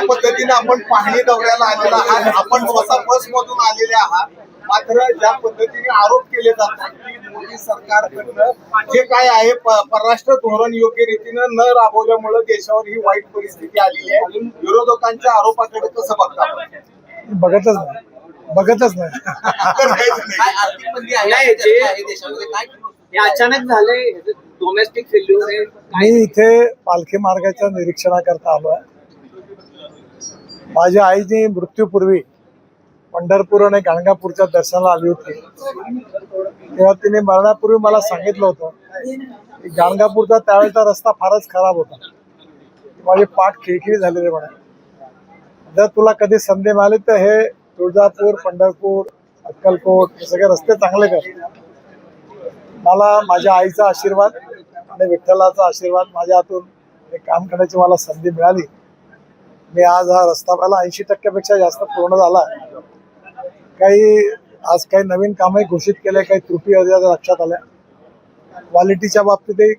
पद्धतीने आपण पाहणी दौऱ्याला आलेला आहात, आपण स्वतः बस मधून आलेले आहात, मात्र ज्या पद्धतीने आरोप केले जातात की मोदी सरकारकडनं जे काय आहे परराष्ट्र धोरण योग्य रीतीनं न राबवल्यामुळे देशावर ही वाईट परिस्थिती आलेली आहे, विरोधकांच्या आरोपाकडे कसं बघता? बघतच नाही काय आर्थिक मंदी आहे देशामध्ये, काय हे अचानक झालंय, डोमेस्टिक फेल्युअर आहे. मी इथे पालखी मार्गाच्या निरीक्षणाकरता आलो आहे. माझ्या आईची मृत्यूपूर्वी पंढरपूर आणि गाणगापूरच्या दर्शनाला आली होती. तेव्हा तिने मरण्यापूर्वी मला सांगितलं होतं की गाणगापूरचा त्यावेळेचा रस्ता फारच खराब होता, माझी पाठ खिळखिळी झालेली म्हणा. जर तुला कधी संधी मिळाली तर हे तुळजापूर, पंढरपूर, अक्कलकोट हे सगळे रस्ते चांगले कर. मला माझ्या आईचा आशीर्वाद आणि विठ्ठलाचा आशीर्वाद माझ्या हातून हे काम करण्याची मला संधी मिळाली. मी आज हा रस्ता मला 80% जास्त पूर्ण झाला. काही नवीन कामही घोषित केले, काही त्रुटी लक्षात आल्या. क्वालिटीच्या बाबतीतही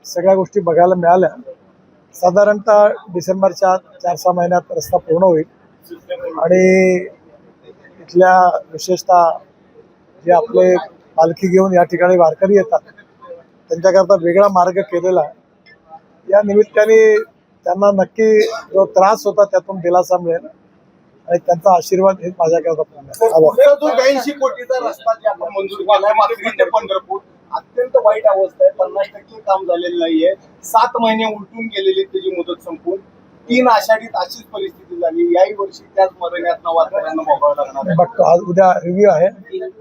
सगळ्या गोष्टी बघायला मिळाल्या. साधारणतः डिसेंबरच्या 4-6 महिन्यात रस्ता पूर्ण होईल आणि इथल्या विशेषतः जे आपले पालखी घेऊन या ठिकाणी वारकरी येतात त्यांच्याकरता वेगळा मार्ग केलेला आहे. या निमित्ताने त्यांना नक्की जो त्रास होता त्यातून दिलासा मिळेल आणि त्यांचा आशीर्वाद हे माझ्याकरता पूर्ण. जो 82 कोटीचा रस्ता जे आपण मंजूर केलाय माथेरी ते पंढरपूर, अत्यंत वाईट अवस्था आहे. 50% काम झालेलं नाहीये. 7 महिने उलटून गेलेली त्याची मुदत संपून 3 आषाढीत अशीच परिस्थिती झाली. याही वर्षी त्याच मरण्यात वारकऱ्यांना भोगावं लागणार आहे. बघतो आज उद्या रिव्ह्यू आहे.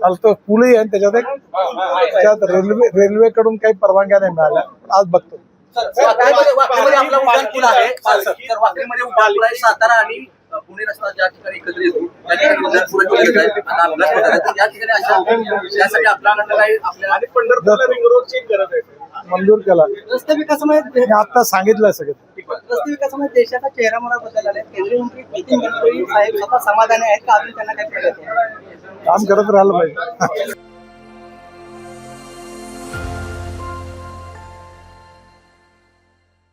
आज तो पूलही आहे त्याच्यात रेल्वेकडून काही परवानग्या नाही मिळाल्या. आज बघतो. वाकरीमध्ये आपला उड्डाण पूल आहे, तर वाकरीमध्ये उड्डाण पूल आहे. सातारा आणि पुणे रस्ता ज्या ठिकाणी एकत्र येतो त्या ठिकाणी उड्डाण पुलाची गरज आहे. आता अभ्यास होत आहे, तर या ठिकाणी त्यासाठी आपल्याकडे काही आपल्याला आणि पंढरपूरला रिंग रोडची गरज आहे. मंजूर केला. रस्ते विकासामध्ये मी आता सांगितलं सगळं. रस्ते विकासामध्ये देशाचा चेहरा मला बदलला आहे. केंद्रीय मंत्री नितीन गडकरी साहेब स्वतः समाधानी आहेत का, अजून त्यांना काही प्रगती आहे? काम करत राहिलं पाहिजे.